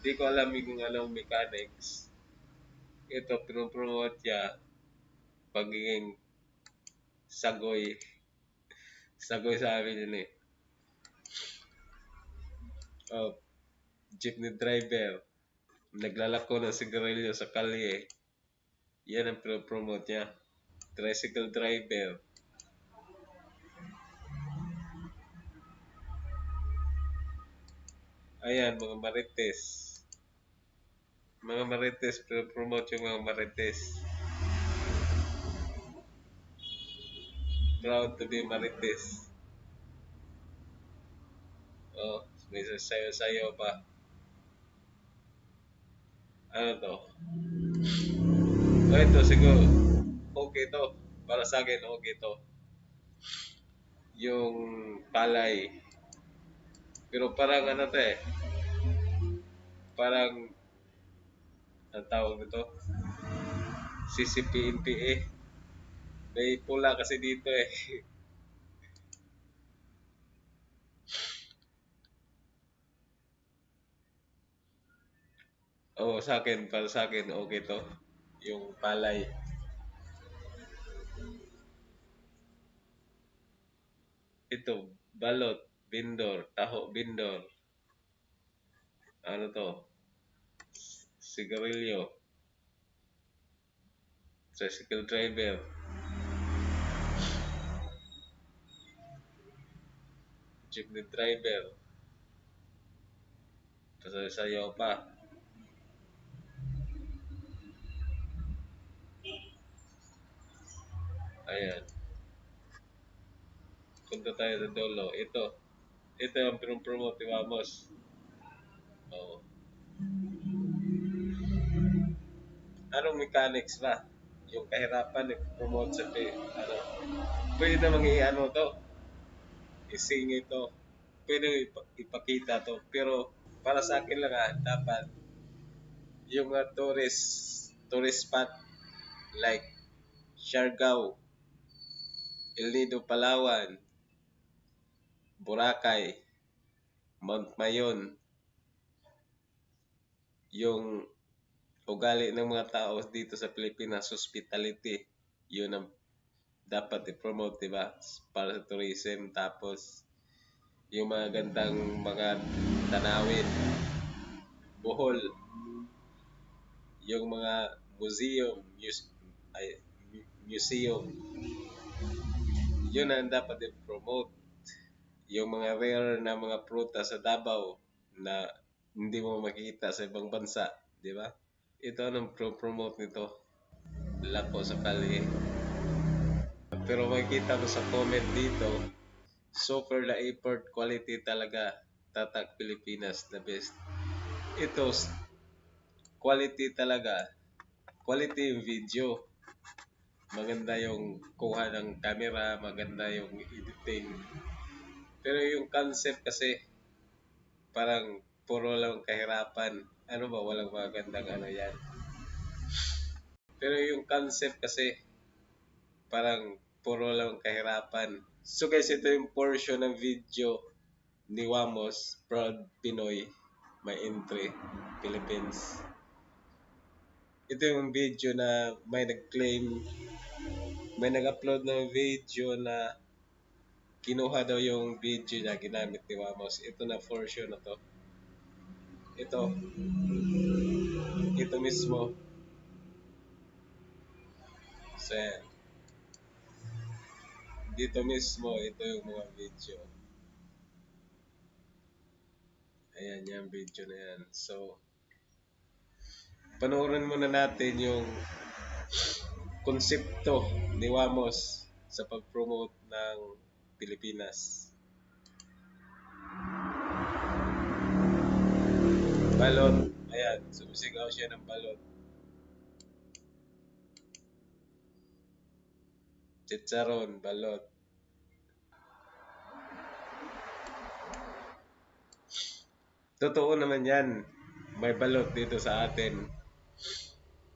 Di ko alam kung anong mechanics. Ito, pinopromote niya pagiging sagoy. Sagoy sa amin yun eh. Oh, jeepney driver. Naglalako ng sigarilyo sa kalye. Yan ang pinopromote niya. Tricycle driver. Ayan, mga marites. Mga marites, pinopromote yung mga marites. Proud to be marites. Oh, may sayo-sayo pa. Ano to? Oh, ito siguro. Okay to. Para sa akin, okay to. Yung palay. Pero parang ano to eh. Parang, ang tawag nito? CCPNPA. May pula kasi dito eh. Oh, sa akin, para sa akin, okay to. Yung palay. Ito, balot, bindor, taho, bindor. Ano to? Sigarilyo. Tricycle driver. Jeepney driver. Tapos sayaw pa. Ayan. Punta tayo sa dolo. Ito ang promote ni Vamos. Oh. Anong mechanics ba? Yung kahirapan promote sa ano. Pwede namang i-ano to. Ising ito. Pwede ipakita to. Pero para sa akin lang dapat yung tourist spot like Siargao, El Nido, Palawan, Boracay, Mount Mayon, yung ugali ng mga tao dito sa Pilipinas, hospitality, yun ang dapat i-promote, diba? Para sa tourism. Tapos, yung mga gandang mga tanawin, Bohol, yung mga museum, yun ang dapat i-promote. Yung mga rare na mga prutas sa Davao na hindi mo makikita sa ibang bansa, di ba? Ito anong promote nito? Lako sa kalye. Pero makikita mo sa comment dito, super na import quality talaga. Tatak Pilipinas, the best. Ito, quality talaga. Quality yung video. Maganda yung kuha ng camera, maganda yung editing. Pero yung concept kasi, parang puro lang kahirapan. Ano ba, walang magandang ano yan. Pero yung concept kasi, parang puro lang kahirapan. So guys, ito yung portion ng video ni Wamos, Proud Pinoy, My Entry, Philippines. Ito yung video na may nag-upload ng video na kinuha daw yung video niya, ginamit ni Wamos. Ito na portion na to. Ito mismo. So, dito mismo, ito yung mga video. Ayan, yung video na yan. So, panoorin muna natin yung konsepto ni Wamos sa pag-promote ng Pilipinas. Balot. Ayan, sumisigaw siya ng balot. Chicharon, balot. Totoo naman yan. May balot dito sa atin.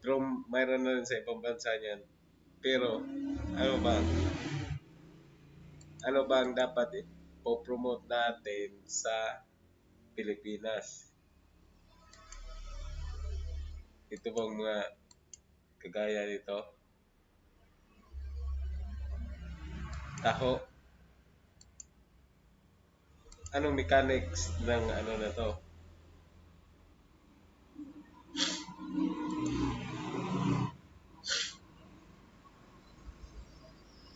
Pero mayroon na rin sa ibang bansa niyan. Pero, ano ba? Ano ba ang dapat po-promote natin sa Pilipinas? Ito bang mga kagaya nito? Taho. Anong mechanics ng ano na to?